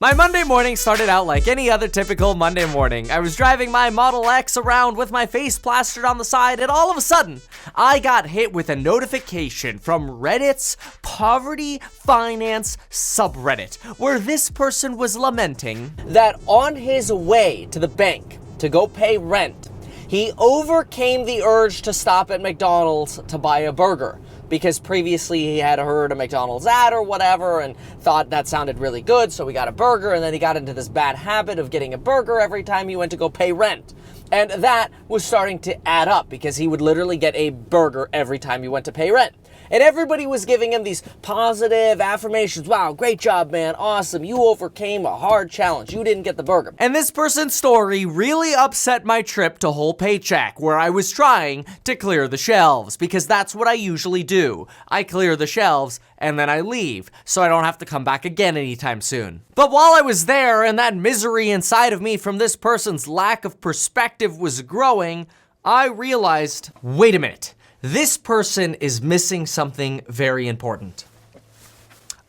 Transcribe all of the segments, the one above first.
My Monday morning started out like any other typical Monday morning. I was driving my Model X around with my face plastered on the side, and all of a sudden, I got hit with a notification from Reddit's Poverty Finance subreddit, where this person was lamenting that on his way to the bank to go pay rent, he overcame the urge to stop at McDonald's to buy a burger. Because previously he had heard a McDonald's ad or whatever and thought that sounded really good, so he got a burger, and then he got into this bad habit of getting a burger every time he went to go pay rent. And that was starting to add up because he would literally get a burger every time he went to pay rent. And everybody was giving him these positive affirmations. Wow, great job, man. Awesome. You overcame a hard challenge. You didn't get the burger. And this person's story really upset my trip to Whole Paycheck, where I was trying to clear the shelves, because that's what I usually do. I clear the shelves and then I leave, so I don't have to come back again anytime soon. But while I was there and that misery inside of me from this person's lack of perspective was growing, I realized, wait a minute. This person is missing something very important.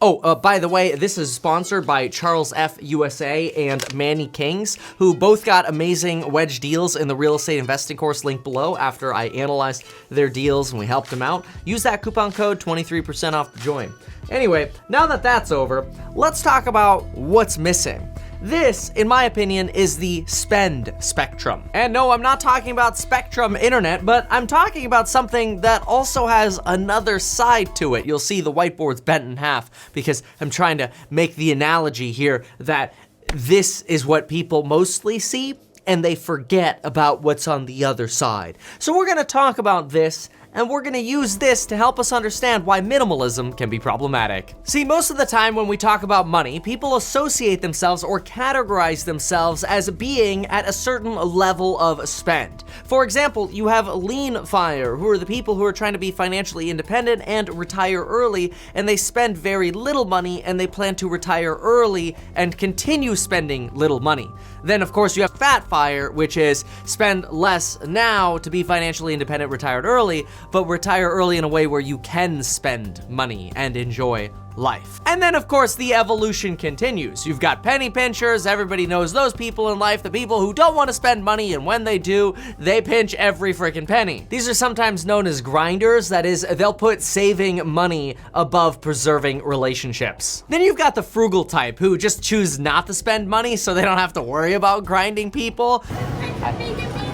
Oh, by the way, this is sponsored by Charles F. USA and Manny Kings, who both got amazing wedge deals in the real estate investing course linked below after I analyzed their deals and we helped them out. Use that coupon code 23% off to join. Anyway, now that that's over, let's talk about what's missing. This, in my opinion, is the spend spectrum. And no, I'm not talking about Spectrum Internet, but I'm talking about something that also has another side to it. You'll see the whiteboard's bent in half because I'm trying to make the analogy here that this is what people mostly see and they forget about what's on the other side. So we're gonna talk about this, and we're gonna use this to help us understand why minimalism can be problematic. See, most of the time when we talk about money, people associate themselves or categorize themselves as being at a certain level of spend. For example, you have lean fire, who are the people who are trying to be financially independent and retire early, and they spend very little money and they plan to retire early and continue spending little money. Then of course you have fat fire, which is spend less now to be financially independent, retired early, but retire early in a way where you can spend money and enjoy life. And then of course the evolution continues. You've got penny pinchers, everybody knows those people in life, the people who don't want to spend money, and when they do, they pinch every freaking penny. These are sometimes known as grinders, that is, they'll put saving money above preserving relationships. Then you've got the frugal type who just choose not to spend money so they don't have to worry about grinding people.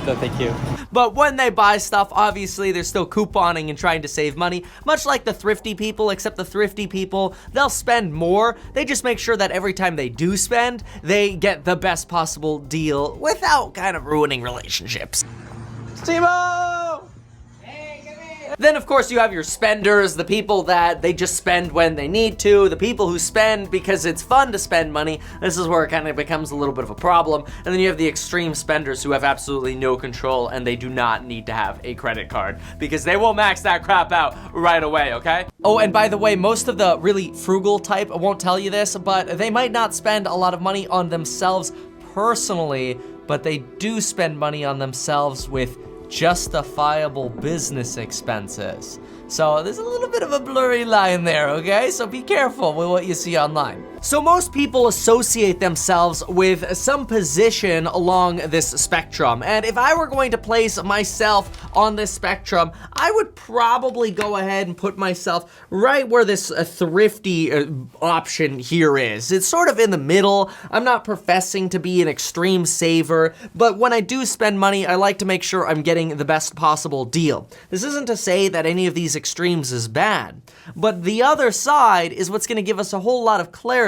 No, thank you. But when they buy stuff, obviously they're still couponing and trying to save money, much like the thrifty people, except the thrifty people, they'll spend more. They just make sure that every time they do spend, they get the best possible deal without kind of ruining relationships. Steve-o! Then of course you have your spenders, the people that they just spend when they need to, the people who spend because it's fun to spend money. This is where it kind of becomes a little bit of a problem. And then you have the extreme spenders who have absolutely no control and they do not need to have a credit card because they will max that crap out right away, okay? Oh, and by the way, most of the really frugal type, I won't tell you this, but they might not spend a lot of money on themselves personally, but they do spend money on themselves with justifiable business expenses. So there's a little bit of a blurry line there, okay? So be careful with what you see online. So most people associate themselves with some position along this spectrum. And if I were going to place myself on this spectrum, I would probably go ahead and put myself right where this thrifty option here is. It's sort of in the middle. I'm not professing to be an extreme saver, but when I do spend money, I like to make sure I'm getting the best possible deal. This isn't to say that any of these extremes is bad, but the other side is what's gonna give us a whole lot of clarity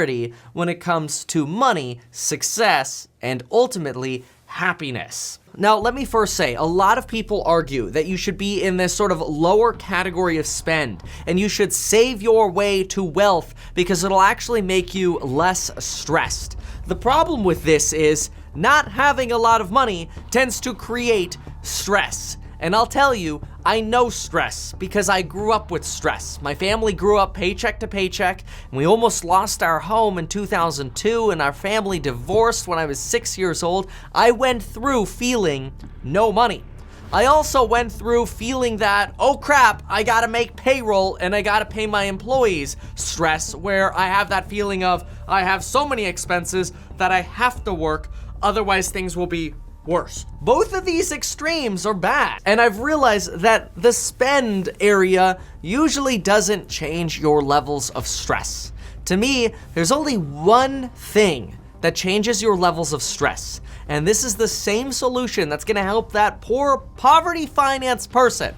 when it comes to money, success, and ultimately happiness. Now, let me first say, a lot of people argue that you should be in this sort of lower category of spend, and you should save your way to wealth because it'll actually make you less stressed. The problem with this is not having a lot of money tends to create stress. And I'll tell you, I know stress because I grew up with stress. My family grew up paycheck to paycheck, and we almost lost our home in 2002, and our family divorced when I was 6 years old. I went through feeling no money. I also went through feeling that, oh crap, I gotta make payroll and I gotta pay my employees stress, where I have that feeling of I have so many expenses that I have to work, otherwise things will be worse. Both of these extremes are bad. And I've realized that the spend area usually doesn't change your levels of stress. To me, there's only one thing that changes your levels of stress. And this is the same solution that's gonna help that poor poverty finance person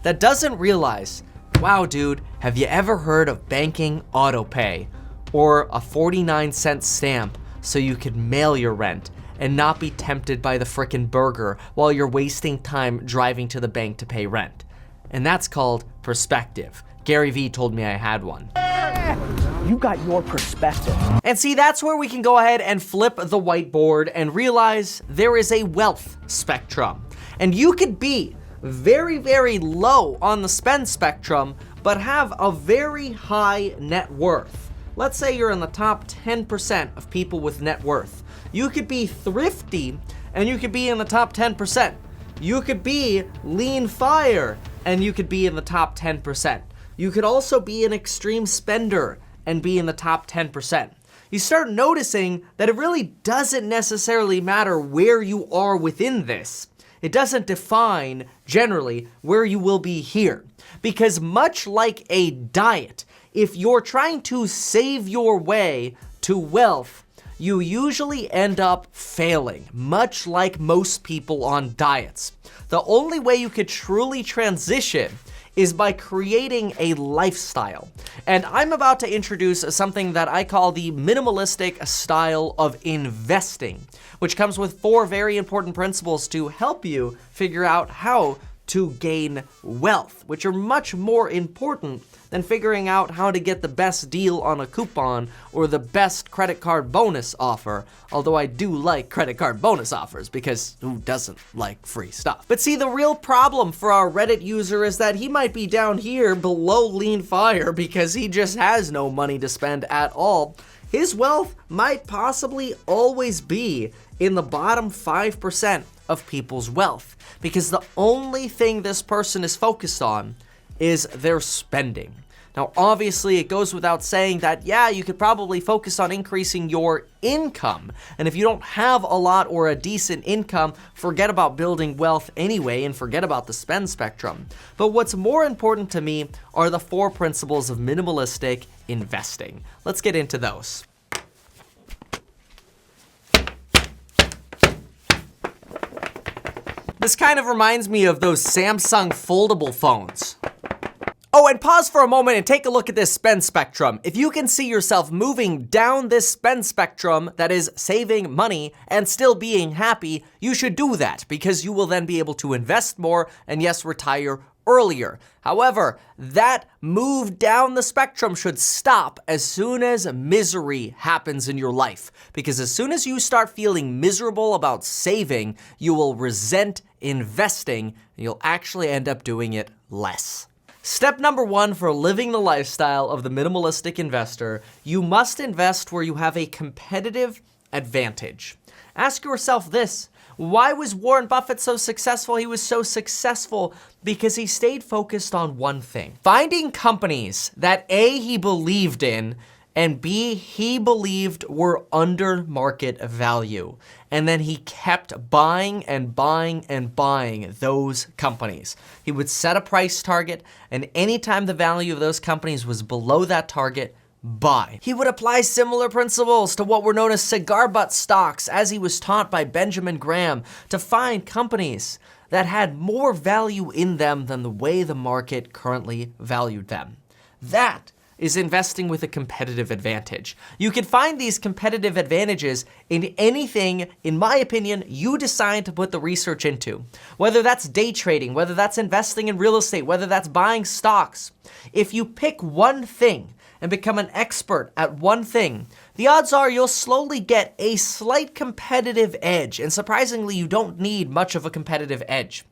that doesn't realize, wow, dude, have you ever heard of banking autopay or a 49-cent stamp so you could mail your rent and not be tempted by the frickin' burger while you're wasting time driving to the bank to pay rent? And that's called perspective. Gary Vee told me I had one. You got your perspective. And see, that's where we can go ahead and flip the whiteboard and realize there is a wealth spectrum. And you could be very, very low on the spend spectrum, but have a very high net worth. Let's say you're in the top 10% of people with net worth. You could be thrifty and you could be in the top 10%. You could be lean fire and you could be in the top 10%. You could also be an extreme spender and be in the top 10%. You start noticing that it really doesn't necessarily matter where you are within this. It doesn't define, generally, where you will be here. Because much like a diet, if you're trying to save your way to wealth, you usually end up failing, much like most people on diets. The only way you could truly transition is by creating a lifestyle. And I'm about to introduce something that I call the minimalistic style of investing, which comes with 4 very important principles to help you figure out how to gain wealth, which are much more important than figuring out how to get the best deal on a coupon or the best credit card bonus offer, although I do like credit card bonus offers because who doesn't like free stuff? But see, the real problem for our Reddit user is that he might be down here below lean fire because he just has no money to spend at all. His wealth might possibly always be in the bottom 5% of people's wealth, because the only thing this person is focused on is their spending. Now, obviously, it goes without saying that, yeah, you could probably focus on increasing your income. And if you don't have a lot or a decent income, forget about building wealth anyway and forget about the spend spectrum. But what's more important to me are the 4 principles of minimalistic investing. Let's get into those. This kind of reminds me of those Samsung foldable phones. Oh, and pause for a moment and take a look at this spend spectrum. If you can see yourself moving down this spend spectrum, that is saving money and still being happy, you should do that because you will then be able to invest more and, yes, retire earlier. However, that move down the spectrum should stop as soon as misery happens in your life, because as soon as you start feeling miserable about saving, you will resent investing and you'll actually end up doing it less. Step number 1 for living the lifestyle of the minimalistic investor, you must invest where you have a competitive advantage. Ask yourself this: why was Warren Buffett so successful? He was so successful because he stayed focused on one thing. Finding companies that A, he believed in, and B, he believed were under market value. And then he kept buying and buying and buying those companies. He would set a price target, and anytime the value of those companies was below that target, buy. He would apply similar principles to what were known as cigar butt stocks, as he was taught by Benjamin Graham, to find companies that had more value in them than the way the market currently valued them. That is investing with a competitive advantage. You can find these competitive advantages in anything, in my opinion, you decide to put the research into. Whether that's day trading, whether that's investing in real estate, whether that's buying stocks. If you pick one thing and become an expert at one thing, the odds are you'll slowly get a slight competitive edge, and surprisingly, you don't need much of a competitive edge.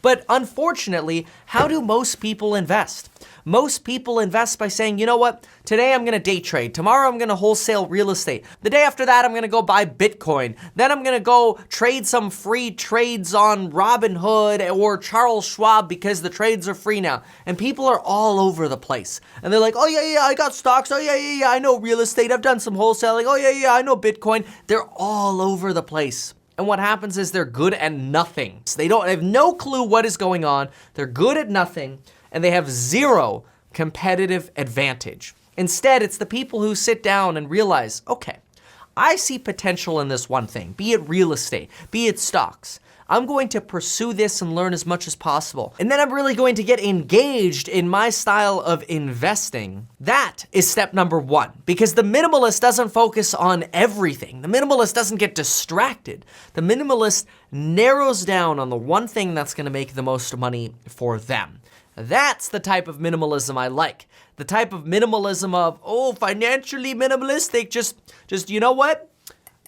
But unfortunately, how do most people invest? Most people invest by saying, you know what, today I'm gonna day trade, tomorrow I'm gonna wholesale real estate, the day after that I'm gonna go buy Bitcoin, then I'm gonna go trade some free trades on Robinhood or Charles Schwab because the trades are free now. And people are all over the place. And they're like, oh yeah, I got stocks, oh yeah, I know real estate, I've done some wholesaling, oh yeah, I know Bitcoin. They're all over the place. And what happens is they're good at nothing. So they have no clue what is going on, they're good at nothing, and they have zero competitive advantage. Instead, it's the people who sit down and realize, okay, I see potential in this one thing, be it real estate, be it stocks. I'm going to pursue this and learn as much as possible. And then I'm really going to get engaged in my style of investing. That is step number one, because the minimalist doesn't focus on everything. The minimalist doesn't get distracted. The minimalist narrows down on the one thing that's gonna make the most money for them. That's the type of minimalism I like. The type of minimalism of, oh, financially minimalistic, just you know what?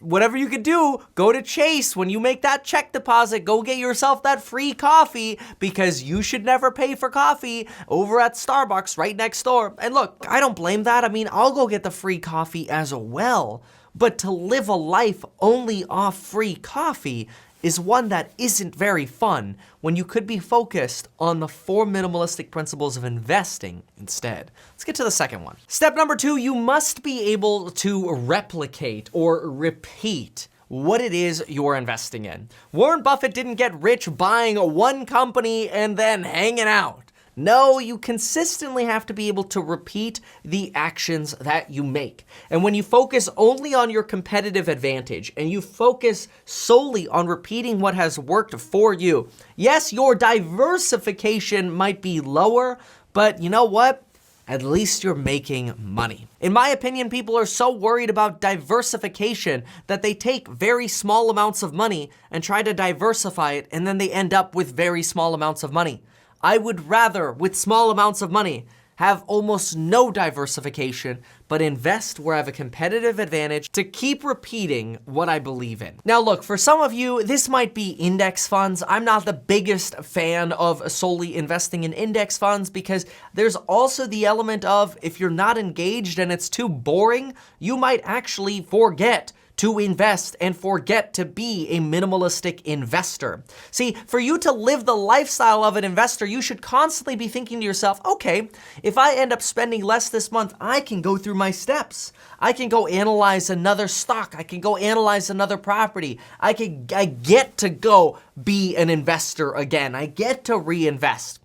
Whatever you could do, go to Chase when you make that check deposit, go get yourself that free coffee because you should never pay for coffee over at Starbucks right next door. And look, I don't blame that. I mean, I'll go get the free coffee as well. But to live a life only off free coffee is one that isn't very fun when you could be focused on the 4 minimalistic principles of investing instead. Let's get to the second one. Step number 2, you must be able to replicate or repeat what it is you're investing in. Warren Buffett didn't get rich buying one company and then hanging out. No, you consistently have to be able to repeat the actions that you make. And when you focus only on your competitive advantage and you focus solely on repeating what has worked for you, yes, your diversification might be lower, but you know what? At least you're making money. In my opinion, people are so worried about diversification that they take very small amounts of money and try to diversify it, and then they end up with very small amounts of money. I would rather, with small amounts of money, have almost no diversification, but invest where I have a competitive advantage to keep repeating what I believe in. Now look, for some of you, this might be index funds. I'm not the biggest fan of solely investing in index funds because there's also the element of if you're not engaged and it's too boring, you might actually forget to invest and forget to be a minimalistic investor. See, for you to live the lifestyle of an investor, you should constantly be thinking to yourself, okay, if I end up spending less this month, I can go through my steps. I can go analyze another stock. I can go analyze another property. I get to go be an investor again. I get to reinvest.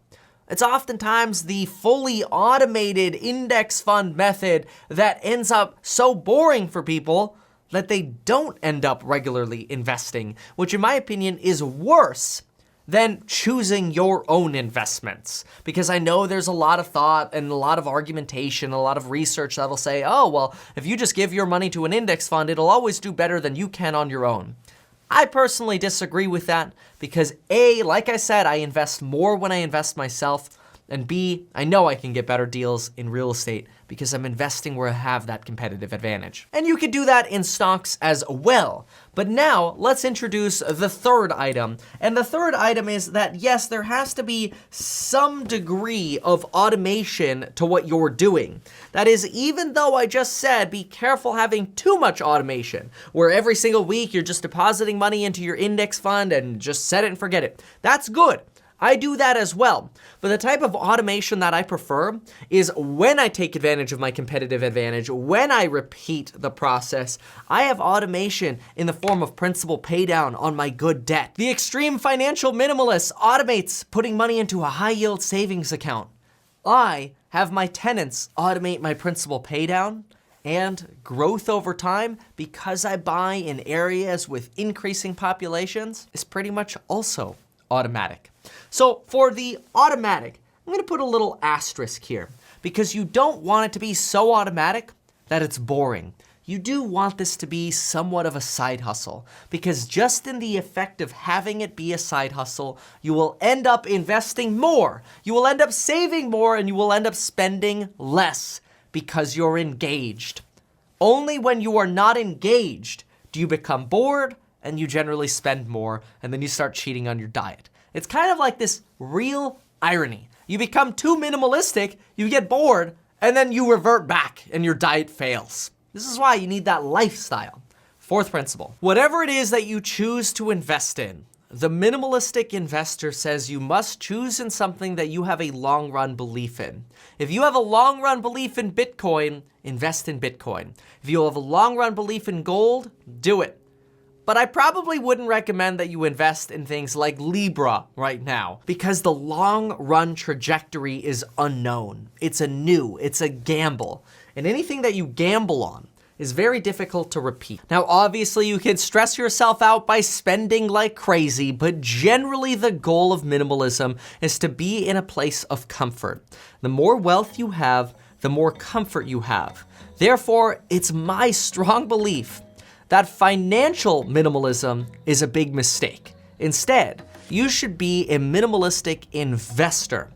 It's oftentimes the fully automated index fund method that ends up so boring for people that they don't end up regularly investing, which in my opinion is worse than choosing your own investments. Because I know there's a lot of thought and a lot of argumentation, a lot of research that'll say, oh, well, if you just give your money to an index fund, it'll always do better than you can on your own. I personally disagree with that because A, like I said, I invest more when I invest myself, and B, I know I can get better deals in real estate because I'm investing where I have that competitive advantage. And you could do that in stocks as well. But now let's introduce the third item. And the third item is that yes, there has to be some degree of automation to what you're doing. That is, even though I just said be careful having too much automation, where every single week you're just depositing money into your index fund and just set it and forget it. That's good. I do that as well. But the type of automation that I prefer is when I take advantage of my competitive advantage, when I repeat the process, I have automation in the form of principal paydown on my good debt. The extreme financial minimalist automates putting money into a high yield savings account. I have my tenants automate my principal paydown and growth over time because I buy in areas with increasing populations is pretty much also automatic. So for the automatic, I'm gonna put a little asterisk here because you don't want it to be so automatic that it's boring. You do want this to be somewhat of a side hustle because just in the effect of having it be a side hustle, you will end up investing more, you will end up saving more, and you will end up spending less because you're engaged. Only when you are not engaged do you become bored and you generally spend more and then you start cheating on your diet. It's kind of like this real irony. You become too minimalistic, you get bored, and then you revert back and your diet fails. This is why you need that lifestyle. Fourth principle, whatever it is that you choose to invest in, the minimalistic investor says you must choose in something that you have a long-run belief in. If you have a long-run belief in Bitcoin, invest in Bitcoin. If you have a long-run belief in gold, do it. But I probably wouldn't recommend that you invest in things like Libra right now because the long-run trajectory is unknown. It's a gamble. And anything that you gamble on is very difficult to repeat. Now, obviously, you can stress yourself out by spending like crazy, but generally the goal of minimalism is to be in a place of comfort. The more wealth you have, the more comfort you have. Therefore, it's my strong belief that financial minimalism is a big mistake. Instead, you should be a minimalistic investor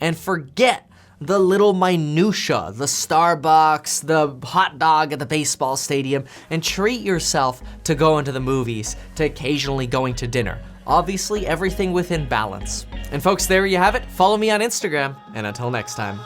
and forget the little minutia, the Starbucks, the hot dog at the baseball stadium, and treat yourself to going to the movies, to occasionally going to dinner. Obviously, everything within balance. And folks, there you have it. Follow me on Instagram, and until next time.